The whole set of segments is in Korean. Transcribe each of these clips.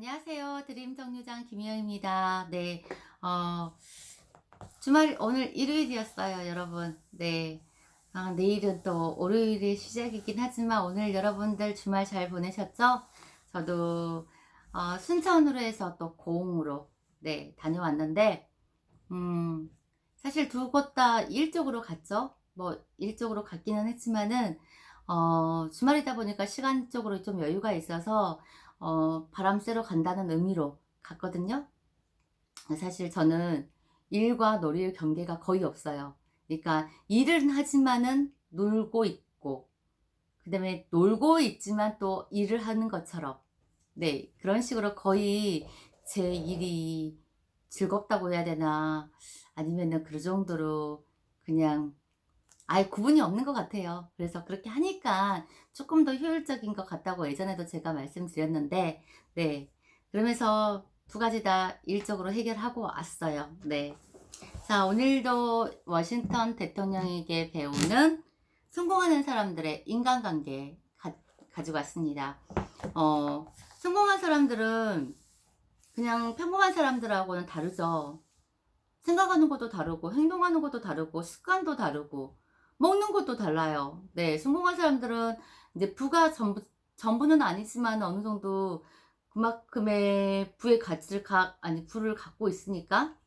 안녕하세요. 드림 정류장 김희영입니다. 네, 어, 주말, 오늘 일요일이었어요, 여러분. 네, 내일은 또 월요일의 시작이긴 하지만 오늘 여러분들 주말 잘 보내셨죠? 저도, 순천으로 해서 또 고흥으로, 네, 다녀왔는데, 음, 사실 두 곳 다 일적으로 갔죠? 뭐, 일적으로 갔기는 했지만은, 주말이다 보니까 시간적으로 좀 여유가 있어서, 바람 쐬러 간다는 의미로 갔거든요. 사실 저는 일과 놀이의 경계가 거의 없어요. 그러니까 일은 하지만은 놀고 있고, 그 다음에 놀고 있지만 또 일을 하는 것처럼, 네, 그런 식으로 거의 제 일이 즐겁다고 해야 되나, 아니면은 그 정도로 그냥 아예 구분이 없는 것 같아요. 그래서 그렇게 하니까 조금 더 효율적인 것 같다고 예전에도 제가 말씀드렸는데, 네. 그러면서 두 가지 다 일적으로 해결하고 왔어요. 네. 자, 오늘도 워싱턴 대통령에게 배우는 성공하는 사람들의 인간관계 가지고 왔습니다. 성공한 사람들은 그냥 평범한 사람들하고는 다르죠. 생각하는 것도 다르고, 행동하는 것도 다르고, 습관도 다르고, 먹는 것도 달라요. 네, 성공한 사람들은 이제 부가 전부는 아니지만 어느 정도 그만큼의 부의 가치를 아니, 부를 갖고 있으니까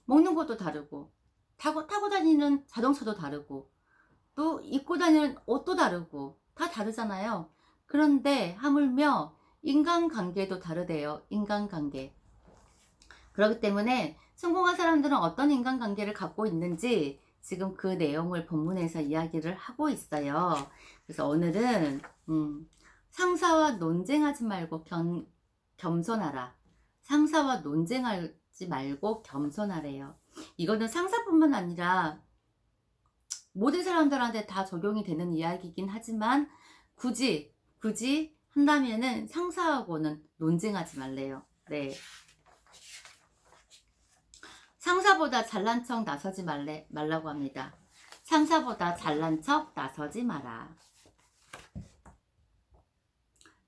먹는 것도 다르고, 타고 다니는 자동차도 다르고, 또 입고 다니는 옷도 다르고, 다 다르잖아요. 그런데 하물며 인간관계도 다르대요. 인간관계. 그렇기 때문에 성공한 사람들은 어떤 인간관계를 갖고 있는지 지금 그 내용을 본문에서 이야기를 하고 있어요. 그래서 오늘은 상사와 논쟁하지 말고 겸손하라. 상사와 논쟁하지 말고 겸손하래요. 이거는 상사뿐만 아니라 모든 사람들한테 다 적용이 되는 이야기이긴 하지만 굳이 한다면은 상사하고는 논쟁하지 말래요. 네. 상사보다 잘난 척 나서지 말라고 합니다. 상사보다 잘난 척 나서지 마라.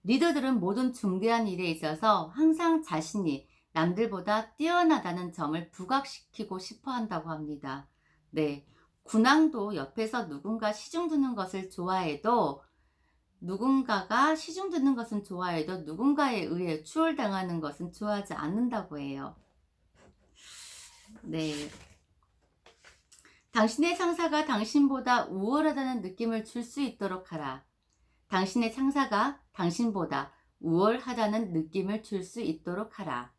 리더들은 모든 중대한 일에 있어서 항상 자신이 남들보다 뛰어나다는 점을 부각시키고 싶어 한다고 합니다. 네. 군왕도 옆에서 누군가가 시중 듣는 것은 좋아해도 누군가에 의해 추월당하는 것은 좋아하지 않는다고 해요. 네. 당신의 상사가 당신보다 우월하다는 느낌을 줄 수 있도록 하라. 당신의 상사가 당신보다 우월하다는 느낌을 줄 수 있도록 하라.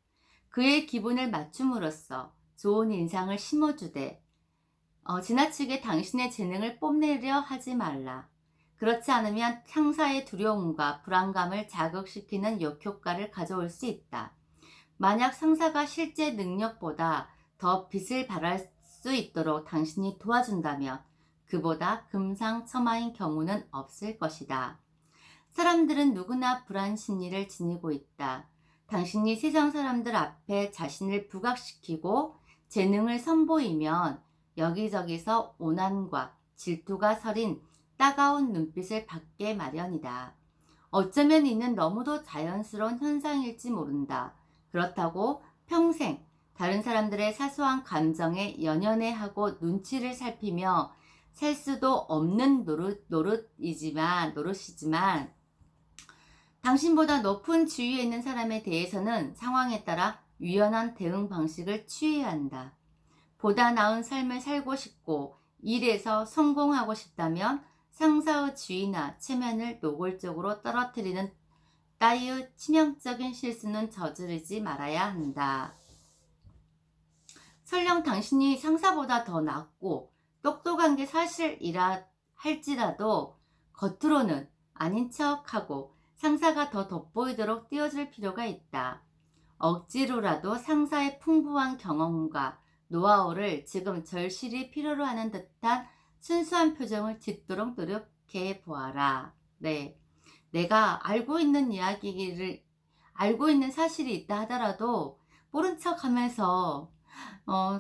그의 기분을 맞춤으로써 좋은 인상을 심어주되 지나치게 당신의 재능을 뽐내려 하지 말라. 그렇지 않으면 상사의 두려움과 불안감을 자극시키는 역효과를 가져올 수 있다. 만약 상사가 실제 능력보다 더 빛을 발할 수 있도록 당신이 도와준다면 그보다 금상첨화인 경우는 없을 것이다. 사람들은 누구나 불안 심리를 지니고 있다. 당신이 세상 사람들 앞에 자신을 부각시키고 재능을 선보이면 여기저기서 오난과 질투가 서린 따가운 눈빛을 받게 마련이다. 어쩌면 이는 너무도 자연스러운 현상일지 모른다. 그렇다고 평생 다른 사람들의 사소한 감정에 연연해하고 눈치를 살피며 살 수도 없는 노릇이지만 당신보다 높은 지위에 있는 사람에 대해서는 상황에 따라 유연한 대응 방식을 취해야 한다. 보다 나은 삶을 살고 싶고 일에서 성공하고 싶다면 상사의 지위나 체면을 노골적으로 떨어뜨리는 따위의 치명적인 실수는 저지르지 말아야 한다. 설령 당신이 상사보다 더 낫고 똑똑한 게 사실이라 할지라도 겉으로는 아닌 척하고 상사가 더 돋보이도록 띄워줄 필요가 있다. 억지로라도 상사의 풍부한 경험과 노하우를 지금 절실히 필요로 하는 듯한 순수한 표정을 짓도록 노력해 보아라. 네. 내가 알고 있는 사실이 있다 하더라도 모른 척 하면서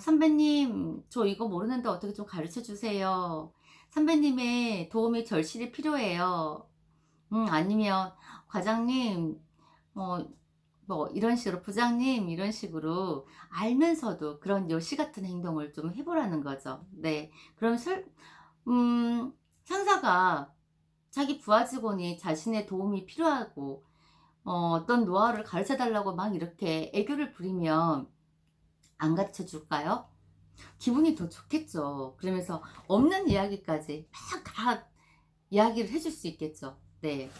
선배님, 저 이거 모르는데 어떻게 좀 가르쳐 주세요. 선배님의 도움이 절실히 필요해요. 아니면, 과장님, 어, 뭐 이런 식으로 부장님 이런 식으로 알면서도 그런 요시 같은 행동을 좀 해 보라는 거죠. 네. 그럼 상사가 자기 부하 직원이 자신의 도움이 필요하고 어떤 노하우를 가르쳐 달라고 막 이렇게 애교를 부리면 안 가르쳐 줄까요? 기분이 더 좋겠죠. 그러면서 없는 이야기까지 막 다 이야기를 해줄 수 있겠죠. 네.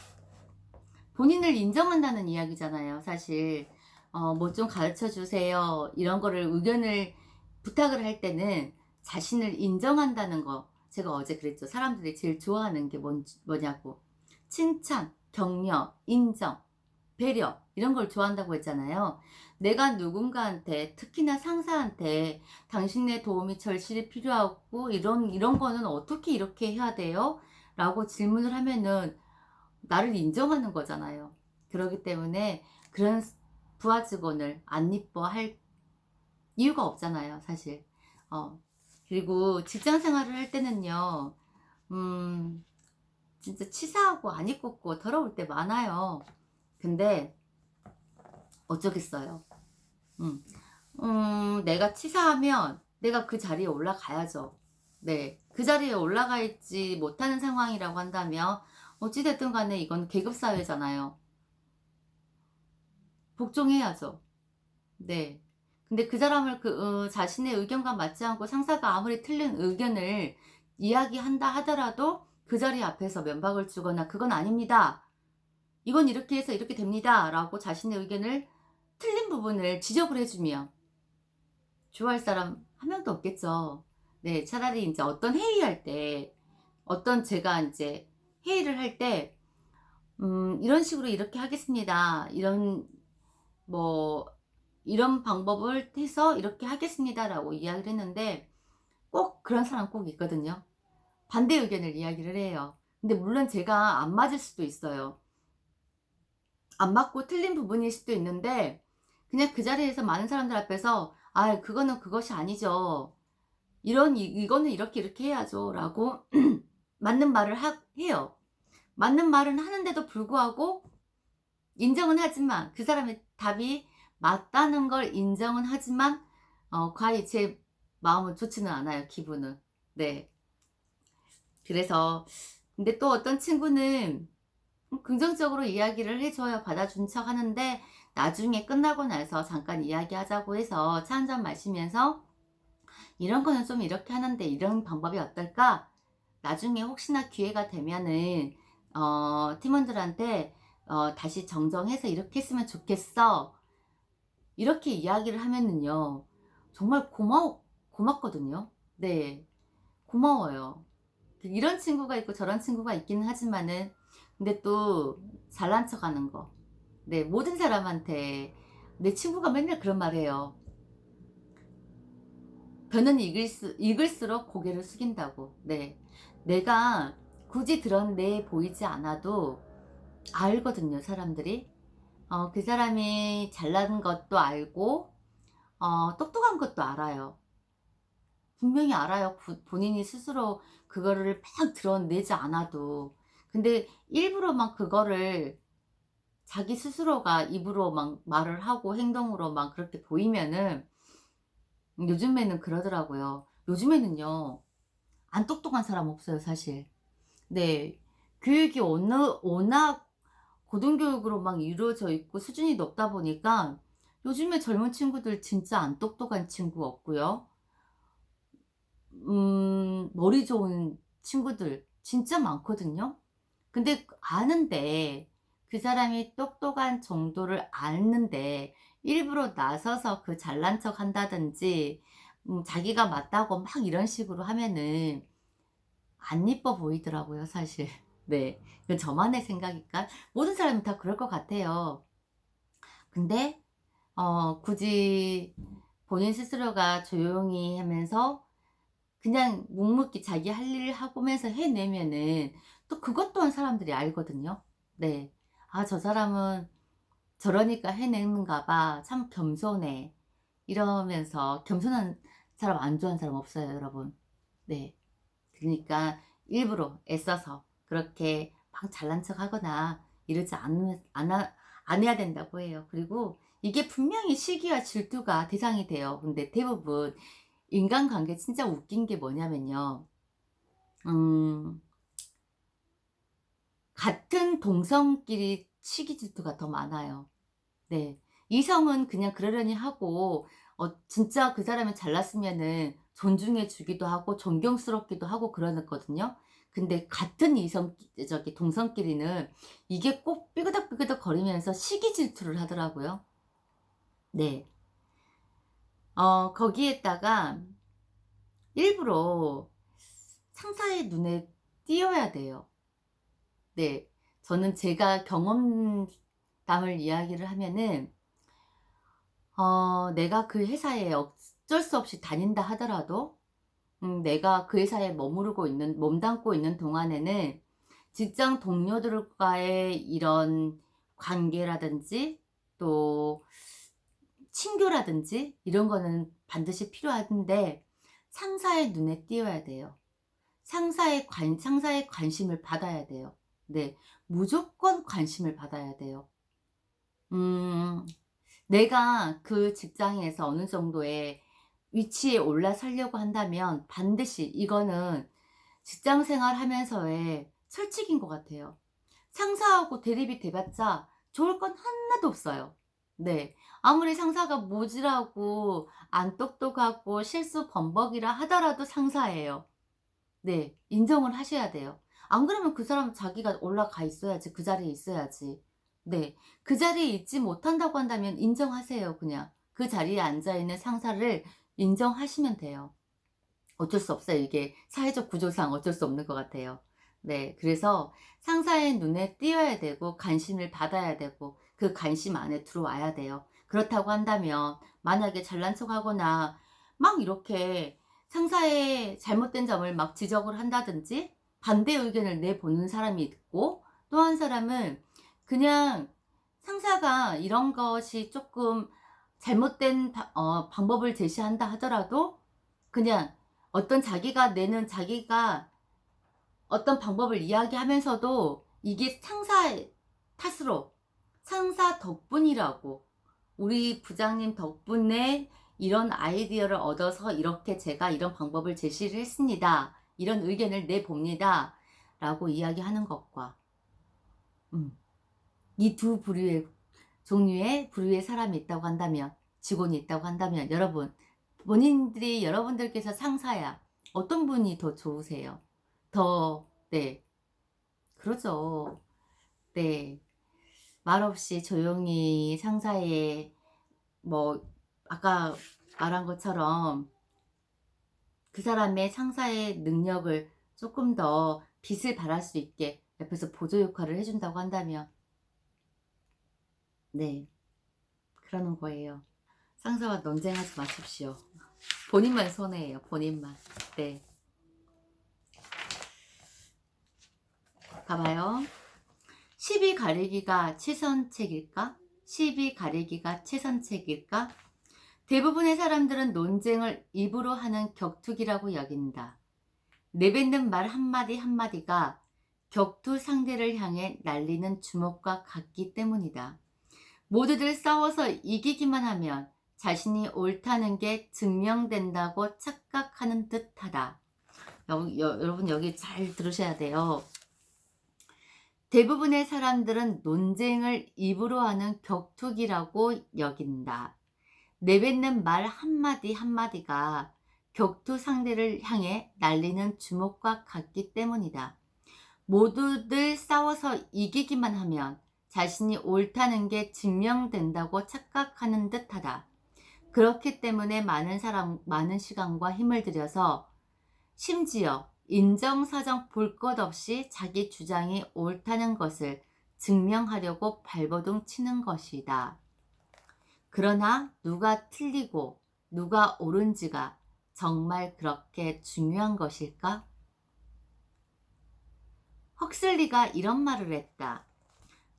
본인을 인정한다는 이야기잖아요, 사실. 뭐 좀 가르쳐 주세요. 이런 거를 의견을 부탁을 할 때는 자신을 인정한다는 거. 제가 어제 그랬죠. 사람들이 제일 좋아하는 게 뭐냐고. 칭찬, 격려, 인정, 배려 이런 걸 좋아한다고 했잖아요. 내가 누군가한테 특히나 상사한테 당신의 도움이 절실히 필요하고 이런 거는 어떻게 이렇게 해야 돼요? 라고 질문을 하면은 나를 인정하는 거잖아요. 그렇기 때문에 그런 부하 직원을 안 이뻐할 이유가 없잖아요, 사실. 어, 그리고 직장 생활을 할 때는요, 음, 진짜 치사하고 안 이뻤고 더러울 때 많아요. 근데 어쩌겠어요. 음, 내가 치사하면 내가 그 자리에 올라가야죠. 네. 그 자리에 올라가 있지 못하는 상황이라고 한다면, 어찌됐든 간에 이건 계급사회잖아요. 복종해야죠. 네. 근데 그 사람을 자신의 의견과 맞지 않고 상사가 아무리 틀린 의견을 이야기한다 하더라도 그 자리 앞에서 면박을 주거나 그건 아닙니다. 이건 이렇게 해서 이렇게 됩니다. 라고 자신의 의견을 틀린 부분을 지적을 해주면 좋아할 사람 한 명도 없겠죠. 네. 차라리 이제 어떤 회의할 때, 어떤 제가 이제 회의를 할 때, 이런 식으로 이렇게 하겠습니다. 뭐, 이런 방법을 해서 이렇게 하겠습니다라고 이야기를 했는데 꼭 그런 사람 꼭 있거든요. 반대 의견을 이야기를 해요. 근데 물론 제가 안 맞을 수도 있어요. 안 맞고 틀린 부분일 수도 있는데 그냥 그 자리에서 많은 사람들 앞에서 아, 그거는 그것이 아니죠. 이거는 이렇게 이렇게 해야죠. 라고 맞는 말을 해요. 맞는 말은 하는데도 불구하고 인정은 하지만 그 사람의 답이 맞다는 걸 인정은 하지만 과히 제 마음은 좋지는 않아요. 기분은. 네. 그래서 근데 또 어떤 친구는 긍정적으로 이야기를 해줘야 받아준 척 하는데 나중에 끝나고 나서 잠깐 이야기하자고 해서 차 한잔 마시면서 이런 거는 좀 이렇게 하는데 이런 방법이 어떨까? 나중에 혹시나 기회가 되면은 팀원들한테 다시 정정해서 이렇게 했으면 좋겠어. 이렇게 이야기를 하면은요. 정말 고맙거든요. 네. 고마워요. 이런 친구가 있고 저런 친구가 있기는 하지만은 근데 또 잘난 척하는 거. 네. 모든 사람한테 내 친구가 맨날 그런 말 해요. "변은 익을수록 고개를 숙인다."고. 네. 내가 굳이 드러내 보이지 않아도 알거든요, 사람들이. 그 사람이 잘난 것도 알고 똑똑한 것도 알아요. 분명히 알아요. 본인이 스스로 그거를 막 드러내지 않아도. 근데 일부러 막 그거를 자기 스스로가 입으로 막 말을 하고 행동으로 막 그렇게 보이면은 요즘에는 그러더라고요. 요즘에는요. 안 똑똑한 사람 없어요, 사실. 네. 교육이 워낙 고등교육으로 막 이루어져 있고 수준이 높다 보니까 요즘에 젊은 친구들 진짜 안 똑똑한 친구 없고요. 머리 좋은 친구들 진짜 많거든요. 근데 아는데 그 사람이 똑똑한 정도를 아는데 일부러 나서서 그 잘난 척 한다든지 자기가 맞다고 막 이런 식으로 하면은 안 이뻐 보이더라고요, 사실. 네. 그건 저만의 생각일까? 모든 사람이 다 그럴 것 같아요. 근데 굳이 본인 스스로가 조용히 하면서 그냥 묵묵히 자기 할 일을 하면서 해내면은 또 그것 또한 사람들이 알거든요. 네. '아 저 사람은 저러니까 해내는가 봐. 참 겸손해.' 이러면서 겸손한 사람 안 좋아하는 사람 없어요, 여러분. 네. 그러니까 일부러 애써서 그렇게 막 잘난 척하거나 이러지 안 해야 된다고 해요. 그리고 이게 분명히 시기와 질투가 대상이 돼요. 근데 대부분 인간관계 진짜 웃긴 게 뭐냐면요. 음 같은 동성끼리 시기 질투가 더 많아요. 네. 이성은 그냥 그러려니 하고 진짜 그 사람이 잘났으면은 존중해 주기도 하고 존경스럽기도 하고 그러거든요. 근데 같은 동성끼리는 이게 꼭 삐그덕삐그덕 거리면서 시기 질투를 하더라고요. 네. 거기에다가 일부러 상사의 눈에 띄어야 돼요. 네. 저는 제가 경험담을 이야기를 하면은 내가 그 회사에 어쩔 수 없이 다닌다 하더라도 내가 그 회사에 몸담고 있는 동안에는 직장 동료들과의 이런 관계라든지 또 친교라든지 이런 거는 반드시 필요한데 상사의 눈에 띄어야 돼요. 상사의 관심을 받아야 돼요. 네. 무조건 관심을 받아야 돼요. 음 내가 그 직장에서 어느 정도의 위치에 올라서려고 한다면 반드시 이거는 직장 생활하면서의 철칙인 것 같아요. 상사하고 대립이 돼 봤자 좋을 건 하나도 없어요. 네. 아무리 상사가 모질하고 안 똑똑하고 실수 범벅이라 하더라도 상사예요. 네. 인정을 하셔야 돼요. 안 그러면 그 사람은 자기가 올라가 있어야지. 그 자리에 있어야지. 네. 그 자리에 있지 못한다고 한다면 인정하세요 그냥. 그 자리에 앉아 있는 상사를 인정하시면 돼요. 어쩔 수 없어요. 이게 사회적 구조상 어쩔 수 없는 것 같아요. 네. 그래서 상사의 눈에 띄어야 되고 관심을 받아야 되고 그 관심 안에 들어와야 돼요. 그렇다고 한다면 만약에 잘난 척하거나 막 이렇게 상사의 잘못된 점을 막 지적을 한다든지 반대 의견을 내보는 사람이 있고 또 한 사람은 그냥 상사가 이런 것이 조금 잘못된 방법을 제시한다 하더라도 그냥 자기가 어떤 방법을 이야기하면서도 이게 상사의 탓으로 상사 덕분이라고 "우리 부장님 덕분에 이런 아이디어를 얻어서 이렇게 제가 이런 방법을 제시를 했습니다. 이런 의견을 내봅니다." 라고 이야기하는 것과 음 이 두 부류의 사람이 있다고 한다면 직원이 있다고 한다면 여러분 본인들이 여러분들께서 상사야 어떤 분이 더 좋으세요? 네. 그러죠. 네. 말없이 조용히 상사의 뭐 아까 말한 것처럼 그 사람의 상사의 능력을 조금 더 빛을 발할 수 있게 옆에서 보조 역할을 해 준다고 한다면 네. 그러는 거예요. 상사와 논쟁하지 마십시오. 본인만 손해예요. 본인만. 네. 봐봐요. 시비 가리기가 최선책일까? 시비 가리기가 최선책일까? 대부분의 사람들은 논쟁을 입으로 하는 격투기라고 여긴다. 내뱉는 말 한마디 한마디가 격투 상대를 향해 날리는 주먹과 같기 때문이다. 모두들 싸워서 이기기만 하면 자신이 옳다는 게 증명된다고 착각하는 듯하다. 여러분 여기 잘 들으셔야 돼요. 대부분의 사람들은 논쟁을 입으로 하는 격투기라고 여긴다. 내뱉는 말 한마디 한마디가 격투 상대를 향해 날리는 주먹과 같기 때문이다. 모두들 싸워서 이기기만 하면 자신이 옳다는 게 증명된다고 착각하는 듯하다. 그렇기 때문에 많은 시간과 힘을 들여서 심지어 인정사정 볼 것 없이 자기 주장이 옳다는 것을 증명하려고 발버둥 치는 것이다. 그러나 누가 틀리고 누가 옳은지가 정말 그렇게 중요한 것일까? 헉슬리가 이런 말을 했다.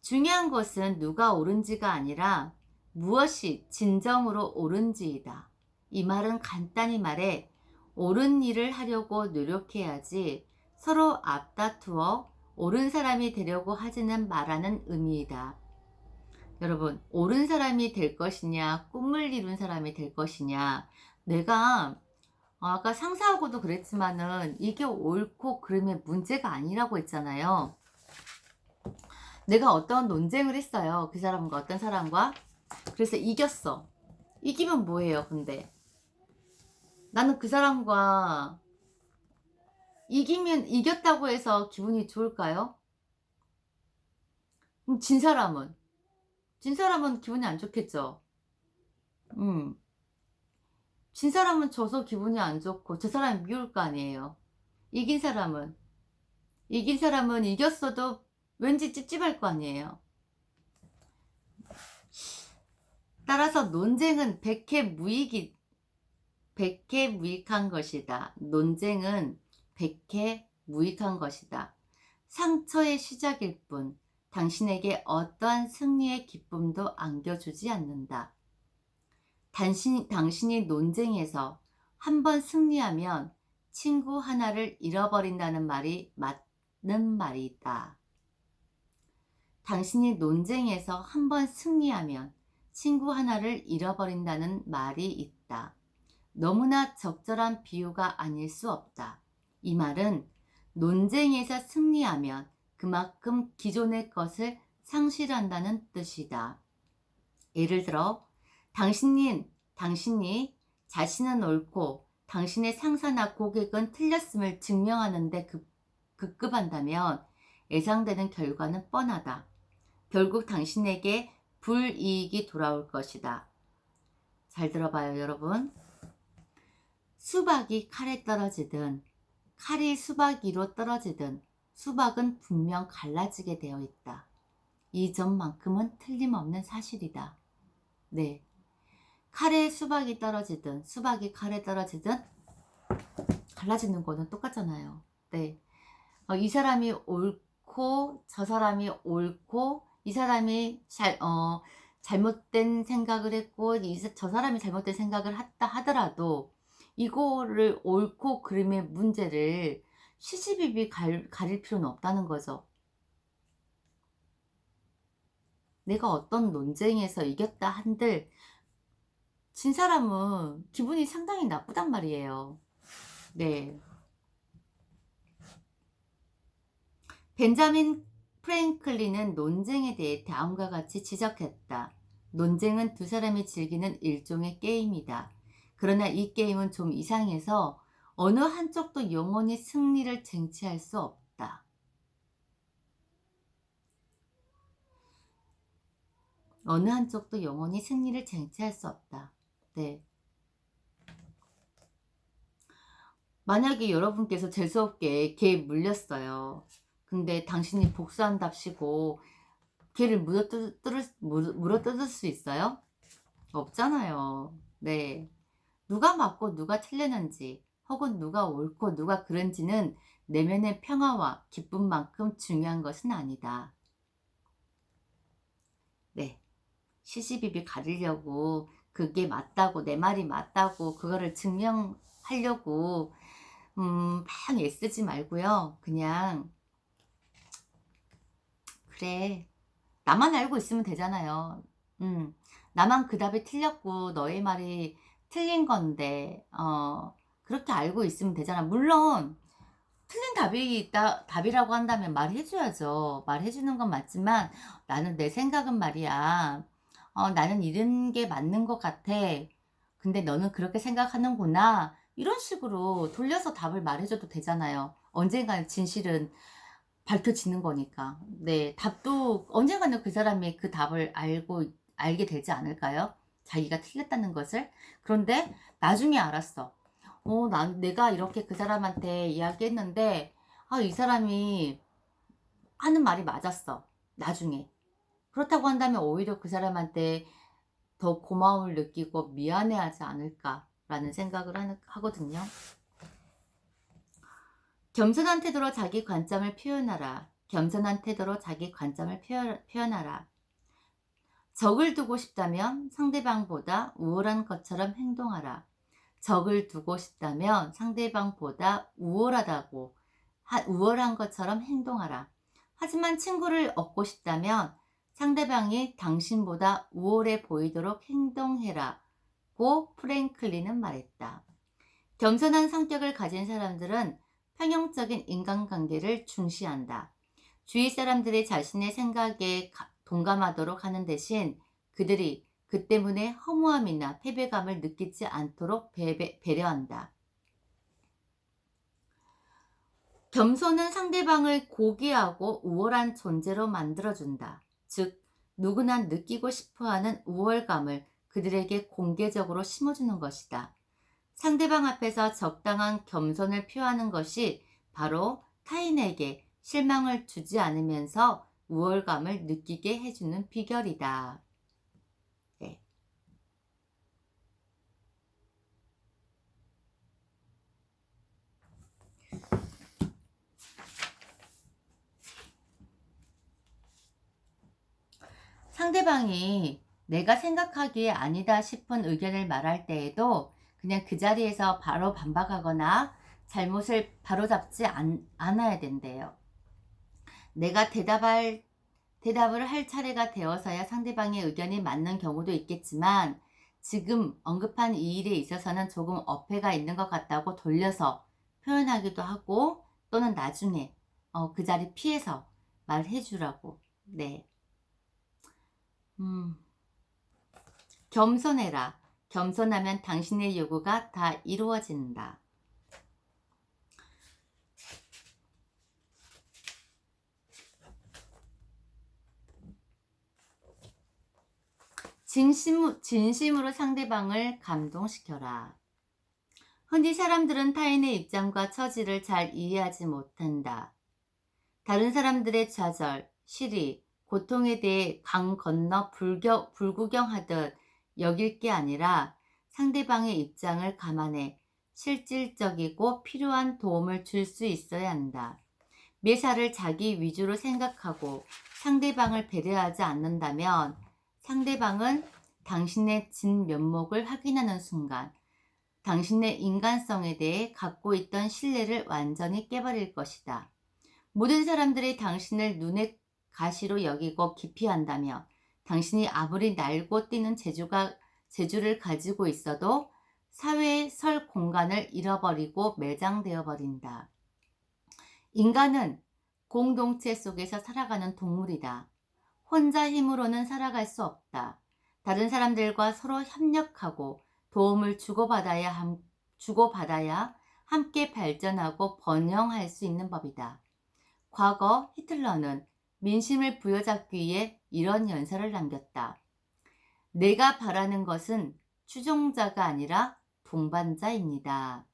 중요한 것은 누가 옳은지가 아니라 무엇이 진정으로 옳은지이다. 이 말은 간단히 말해 옳은 일을 하려고 노력해야지 서로 앞다투어 옳은 사람이 되려고 하지는 말라는 의미이다. 여러분, 옳은 사람이 될 것이냐, 꿈을 이룬 사람이 될 것이냐. 내가 아까 상사하고도 그랬지만은 이게 옳고 그름의 문제가 아니라고 했잖아요. 내가 어떤 논쟁을 했어요. 그 사람과 어떤 사람과. 그래서 이겼어. 이기면 뭐예요, 근데? 나는 그 사람과 이기면 이겼다고 해서 기분이 좋을까요? 그럼 진 사람은 기분이 안 좋겠죠. 음. 진 사람은 져서 기분이 안 좋고 저 사람이 미울 거 아니에요. 이긴 사람은 이겼어도 왠지 찝찝할 거 아니에요. 따라서 논쟁은 백해무익한 것이다. 논쟁은 백해무익한 것이다. 상처의 시작일 뿐 당신에게 어떠한 승리의 기쁨도 안겨주지 않는다. 당신이 논쟁에서 한 번 승리하면 친구 하나를 잃어버린다는 말이 맞는 말이다. 당신이 논쟁에서 한 번 승리하면 친구 하나를 잃어버린다는 말이 있다. 너무나 적절한 비유가 아닐 수 없다. 이 말은 논쟁에서 승리하면 그만큼 기존의 것을 상실한다는 뜻이다. 예를 들어 당신이 자신은 옳고 당신의 상사나 고객은 틀렸음을 증명하는데 급급한다면 예상되는 결과는 뻔하다. 결국 당신에게 불이익이 돌아올 것이다. 잘 들어봐요, 여러분. 수박이 칼에 떨어지든 칼이 수박 위로 떨어지든 수박은 분명 갈라지게 되어 있다. 이 점만큼은 틀림없는 사실이다. 네. 칼에 수박이 떨어지든 수박이 칼에 떨어지든 갈라지는 거는 똑같잖아요. 네. 이 사람이 옳고 저 사람이 옳고 이 사람이 잘못된 생각을 했고 저 사람이 잘못된 생각을 했다 하더라도 이거를 옳고 그름의 문제를 시시비비 가릴 필요는 없다는 거죠. 내가 어떤 논쟁에서 이겼다 한들 진 사람은 기분이 상당히 나쁘단 말이에요. 네. 벤자민 프랭클린은 논쟁에 대해 다음과 같이 지적했다. 논쟁은 두 사람이 즐기는 일종의 게임이다. 그러나 이 게임은 좀 이상해서 어느 한쪽도 영원히 승리를 쟁취할 수 없다. 어느 한쪽도 영원히 승리를 쟁취할 수 없다. 네. 만약에 여러분께서 재수없게 개에 물렸어요. 근데 당신이 복수한답시고 개를 물어뜯을 수 있어요? 없잖아요. 네. 누가 맞고 누가 틀렸는지 혹은 누가 옳고 누가 그른지는 내면의 평화와 기쁨만큼 중요한 것은 아니다. 네. 시시비비 가리려고 그게 맞다고 내 말이 맞다고 그거를 증명하려고 막 애쓰지 말고요. 그냥 그래 나만 알고 있으면 되잖아요. 나만 그 답이 틀렸고 너의 말이 틀린 건데 그렇게 알고 있으면 되잖아. 물론 틀린 답이라고 한다면 말해줘야죠. 말해주는 건 맞지만 나는 내 생각은 말이야. 나는 이런 게 맞는 것 같아. 근데 너는 그렇게 생각하는구나. 이런 식으로 돌려서 답을 말해줘도 되잖아요. 언젠가는 진실은 밝혀지는 거니까. 네, 답도 언젠가는 그 사람이 그 답을 알게 되지 않을까요? 자기가 틀렸다는 것을. 그런데 나중에 알았어. 내가 이렇게 그 사람한테 이야기했는데, 이 사람이 하는 말이 맞았어. 나중에. 그렇다고 한다면 오히려 그 사람한테 더 고마움을 느끼고 미안해하지 않을까라는 생각을 하거든요. 겸손한 태도로 자기 관점을 표현하라. 겸손한 태도로 자기 관점을 표현하라. 적을 두고 싶다면 상대방보다 우월한 것처럼 행동하라. 적을 두고 싶다면 상대방보다 우월한 것처럼 행동하라. 하지만 친구를 얻고 싶다면 상대방이 당신보다 우월해 보이도록 행동해라고 프랭클린은 말했다. 겸손한 성격을 가진 사람들은 평형적인 인간관계를 중시한다. 주위 사람들이 자신의 생각에 동감하도록 하는 대신 그들이 그 때문에 허무함이나 패배감을 느끼지 않도록 배려한다. 겸손은 상대방을 고귀하고 우월한 존재로 만들어준다. 즉, 누구나 느끼고 싶어하는 우월감을 그들에게 공개적으로 심어주는 것이다. 상대방 앞에서 적당한 겸손을 표하는 것이 바로 타인에게 실망을 주지 않으면서 우월감을 느끼게 해주는 비결이다. 네. 상대방이 내가 생각하기에 아니다 싶은 의견을 말할 때에도 그냥 그 자리에서 바로 반박하거나 잘못을 바로잡지 않아야 된대요. 내가 대답을 할 차례가 되어서야 상대방의 의견이 맞는 경우도 있겠지만 지금 언급한 이 일에 있어서는 조금 어폐가 있는 것 같다고 돌려서 표현하기도 하고 또는 나중에 그 자리 피해서 말해주라고. 네. 겸손해라. 겸손하면 당신의 요구가 다 이루어진다. 진심으로 상대방을 감동시켜라. 흔히 사람들은 타인의 입장과 처지를 잘 이해하지 못한다. 다른 사람들의 좌절, 시리, 고통에 대해 강 건너 불구경하듯 여길 게 아니라 상대방의 입장을 감안해 실질적이고 필요한 도움을 줄 수 있어야 한다. 매사를 자기 위주로 생각하고 상대방을 배려하지 않는다면 상대방은 당신의 진면목을 확인하는 순간 당신의 인간성에 대해 갖고 있던 신뢰를 완전히 깨버릴 것이다. 모든 사람들이 당신을 눈의 가시로 여기고 기피한다며 당신이 아무리 날고 뛰는 재주를 가지고 있어도 사회에 설 공간을 잃어버리고 매장되어 버린다. 인간은 공동체 속에서 살아가는 동물이다. 혼자 힘으로는 살아갈 수 없다. 다른 사람들과 서로 협력하고 도움을 주고받아야 함께 발전하고 번영할 수 있는 법이다. 과거 히틀러는 민심을 부여잡기 위해 이런 연설을 남겼다. 내가 바라는 것은 추종자가 아니라 동반자입니다.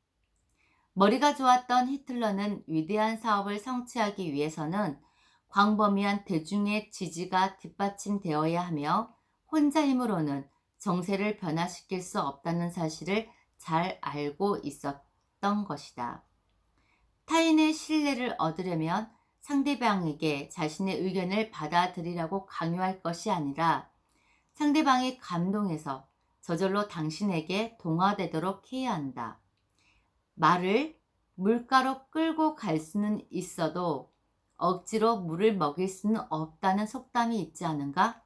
머리가 좋았던 히틀러는 위대한 사업을 성취하기 위해서는 광범위한 대중의 지지가 뒷받침되어야 하며 혼자 힘으로는 정세를 변화시킬 수 없다는 사실을 잘 알고 있었던 것이다. 타인의 신뢰를 얻으려면 상대방에게 자신의 의견을 받아들이라고 강요할 것이 아니라 상대방이 감동해서 저절로 당신에게 동화되도록 해야 한다. 말을 물가로 끌고 갈 수는 있어도 억지로 물을 먹일 수는 없다는 속담이 있지 않은가?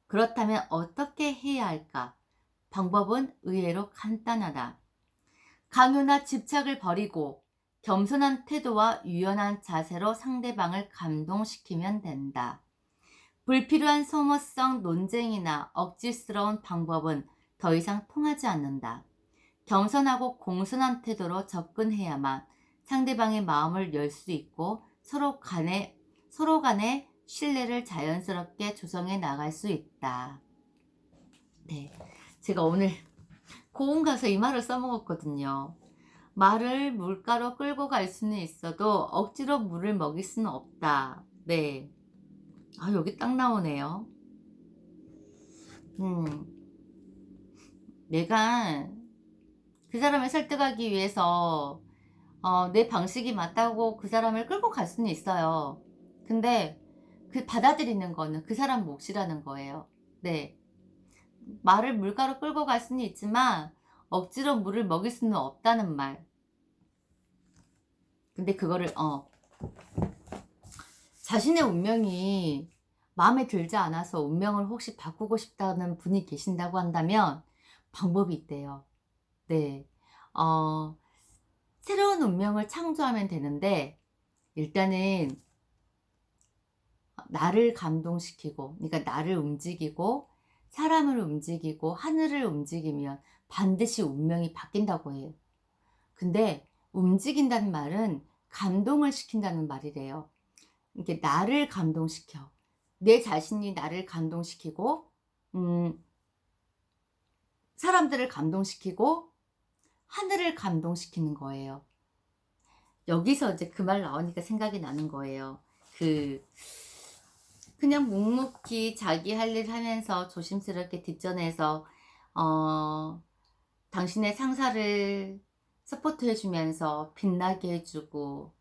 그렇다면 어떻게 해야 할까? 방법은 의외로 간단하다. 강요나 집착을 버리고 겸손한 태도와 유연한 자세로 상대방을 감동시키면 된다. 불필요한 소모성 논쟁이나 억지스러운 방법은 더 이상 통하지 않는다. 겸손하고 공손한 태도로 접근해야만 상대방의 마음을 열 수 있고 서로 간의 신뢰를 자연스럽게 조성해 나갈 수 있다. 네, 제가 오늘 고운 가서 이 말을 써먹었거든요. 말을 물가로 끌고 갈 수는 있어도 억지로 물을 먹일 수는 없다. 네, 여기 딱 나오네요. 내가 그 사람을 설득하기 위해서 내 방식이 맞다고 그 사람을 끌고 갈 수는 있어요. 근데 그 받아들이는 거는 그 사람 몫이라는 거예요. 네. 말을 물가로 끌고 갈 수는 있지만 억지로 물을 먹일 수는 없다는 말. 근데 그거를 자신의 운명이 마음에 들지 않아서 운명을 혹시 바꾸고 싶다는 분이 계신다고 한다면 방법이 있대요. 네. 어, 새로운 운명을 창조하면 되는데 일단은 나를 감동시키고, 그러니까 나를 움직이고 사람을 움직이고 하늘을 움직이면 반드시 운명이 바뀐다고 해요. 근데 움직인다는 말은 감동을 시킨다는 말이래요. 이게 나를 감동시켜. 내 자신이 나를 감동시키고, 음, 사람들을 감동시키고, 하늘을 감동시키는 거예요. 여기서 이제 그 말 나오니까 생각이 나는 거예요. 그냥 묵묵히 자기 할 일 하면서 조심스럽게 뒷전에서, 어, 당신의 상사를 서포트 해주면서 빛나게 해주고,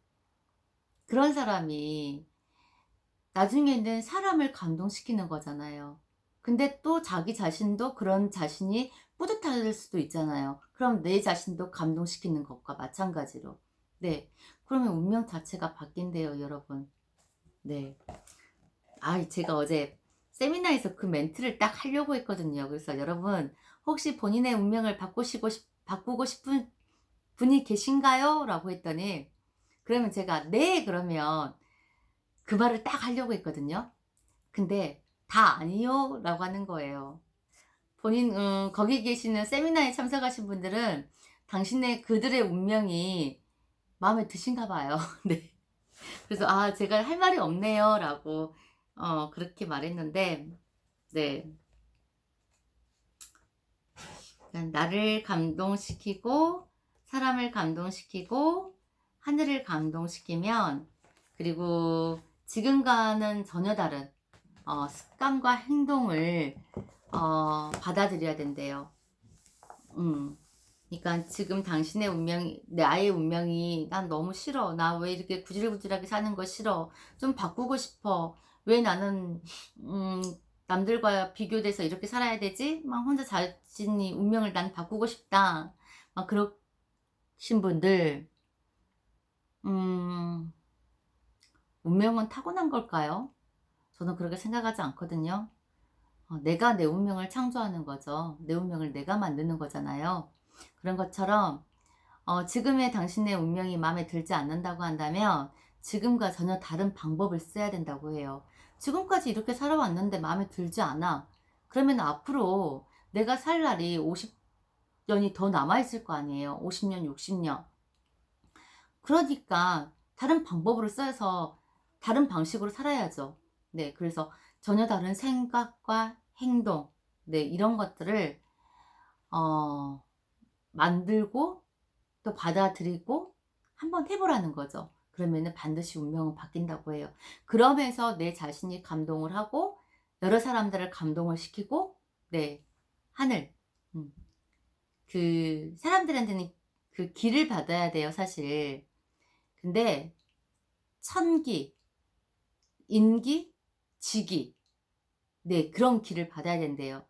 그런 사람이 나중에는 사람을 감동시키는 거잖아요. 근데 또 자기 자신도 그런 자신이 뿌듯할 수도 있잖아요. 그럼 내 자신도 감동시키는 것과 마찬가지로. 네. 그러면 운명 자체가 바뀐대요, 여러분. 네. 제가 어제 세미나에서 그 멘트를 딱 하려고 했거든요. 그래서 여러분, 혹시 본인의 운명을 바꾸고 싶은 분이 계신가요? 라고 했더니, 그러면 제가, 네, 그러면 그 말을 딱 하려고 했거든요. 근데 다 아니요 라고 하는 거예요. 거기 계시는 세미나에 참석하신 분들은 당신의 그들의 운명이 마음에 드신가 봐요. 네. 그래서 제가 할 말이 없네요 라고 그렇게 말했는데, 네. 그러니까 나를 감동시키고 사람을 감동시키고 하늘을 감동시키면, 그리고 지금과는 전혀 다른 습관과 행동을 받아들여야 된대요. 그러니까 지금 당신의 운명이, 나의 운명이 난 너무 싫어. 나 왜 이렇게 구질구질하게 사는 거 싫어. 좀 바꾸고 싶어. 왜 나는 남들과 비교돼서 이렇게 살아야 되지? 막 혼자 자신이 운명을 난 바꾸고 싶다. 막 그러신 분들, 음, 운명은 타고난 걸까요? 저는 그렇게 생각하지 않거든요. 내가 내 운명을 창조하는 거죠. 내 운명을 내가 만드는 거잖아요. 그런 것처럼 지금의 당신의 운명이 마음에 들지 않는다고 한다면 지금과 전혀 다른 방법을 써야 된다고 해요. 지금까지 이렇게 살아왔는데 마음에 들지 않아. 그러면 앞으로 내가 살 날이 50년이 더 남아있을 거 아니에요. 50년, 60년. 그러니까 다른 방법으로 써서 다른 방식으로 살아야죠. 네, 그래서 전혀 다른 생각과 행동, 네, 이런 것들을 어, 만들고 또 받아들이고 한번 해보라는 거죠. 그러면은 반드시 운명은 바뀐다고 해요. 그러면서 내 자신이 감동을 하고 여러 사람들을 감동을 시키고, 네, 하늘, 음, 그 사람들한테는 그 길을 받아야 돼요, 사실. 근데 천기, 인기, 지기, 네, 그런 길을 받아야 된대요.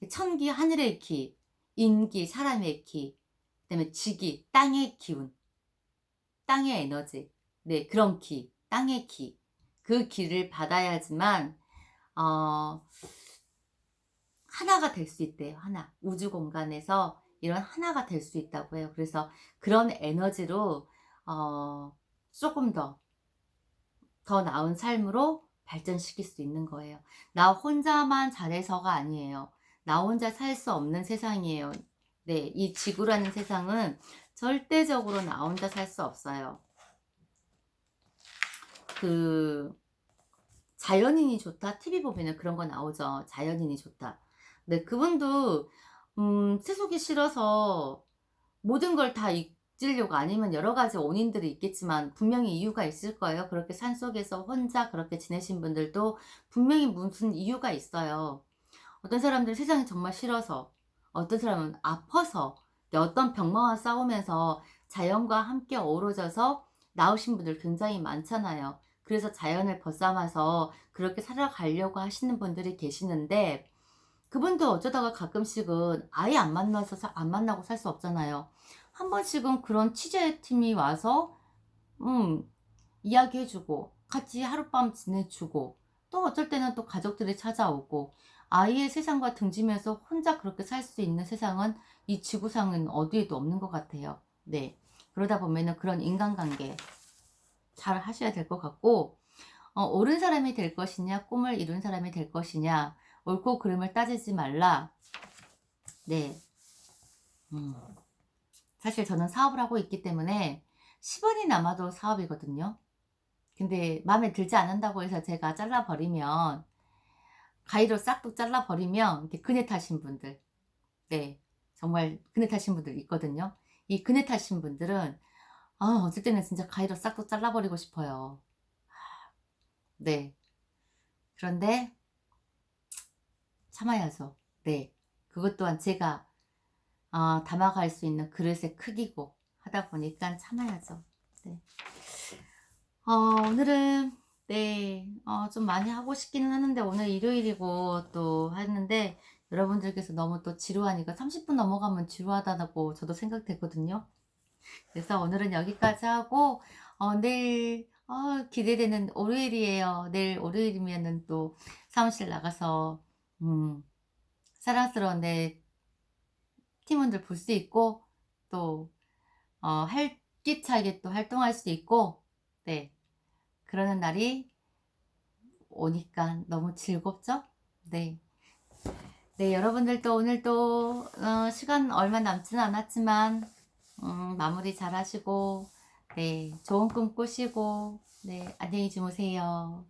천기, 하늘의 기, 인기, 사람의 기, 그다음에 지기, 땅의 기운, 땅의 에너지, 네, 그런 기, 땅의 기, 그 기를 받아야지만 어, 하나가 될 수 있대요. 하나, 우주 공간에서 이런 하나가 될 수 있다고 해요. 그래서 그런 에너지로 조금 더 나은 삶으로 발전시킬 수 있는 거예요. 나 혼자만 잘해서가 아니에요. 나 혼자 살 수 없는 세상이에요. 네, 이 지구라는 세상은 절대적으로 나 혼자 살 수 없어요. 그 자연인이 좋다, TV 보면은 그런 거 나오죠. 자연인이 좋다. 네, 그분도 세속이 싫어서 모든 걸 다 잊으려고, 아니면 여러 가지 원인들이 있겠지만 분명히 이유가 있을 거예요. 그렇게 산속에서 혼자 그렇게 지내신 분들도 분명히 무슨 이유가 있어요. 어떤 사람들 세상이 정말 싫어서, 어떤 사람은 아파서, 어떤 병마와 싸우면서 자연과 함께 어우러져서 나오신 분들 굉장히 많잖아요. 그래서 자연을 벗삼아서 그렇게 살아가려고 하시는 분들이 계시는데, 그분도 어쩌다가 가끔씩은 아예 안 만나고 살 수 없잖아요. 한 번씩은 그런 취재팀이 와서, 이야기해주고, 같이 하룻밤 지내주고, 또 어쩔 때는 또 가족들이 찾아오고, 아이의 세상과 등지면서 혼자 그렇게 살 수 있는 세상은 이 지구상은 어디에도 없는 것 같아요. 네. 그러다 보면은 그런 인간관계 잘 하셔야 될 것 같고, 옳은 사람이 될 것이냐, 꿈을 이룬 사람이 될 것이냐, 옳고 그름을 따지지 말라. 네. 사실 저는 사업을 하고 있기 때문에 10원이 남아도 사업이거든요. 근데 마음에 들지 않는다고 해서 제가 잘라버리면, 가위로 싹둑 잘라버리면 이렇게 그네 타신 분들, 네, 정말 그네 타신 분들 있거든요. 이 그네 타신 분들은 어쩔 때는 진짜 가위로 싹둑 잘라버리고 싶어요. 네. 그런데 참아야죠. 네. 그것 또한 제가 담아갈 수 있는 그릇의 크기고 하다 보니까 참아야죠. 네. 오늘은 네, 좀 많이 하고 싶기는 하는데 오늘 일요일이고 또 하는데 여러분들께서 너무 또 지루하니까 30분 넘어가면 지루하다고 저도 생각되거든요. 그래서 오늘은 여기까지 하고 내일 기대되는 월요일이에요. 내일 월요일이면은 또 사무실 나가서 사랑스러운 내 팀원들 볼 수 있고 또 활기차게 또 활동할 수 있고, 네, 그러는 날이 오니까 너무 즐겁죠? 네. 네, 여러분들도 오늘 또 시간 얼마 남지는 않았지만 마무리 잘 하시고, 네, 좋은 꿈 꾸시고, 네, 안녕히 주무세요.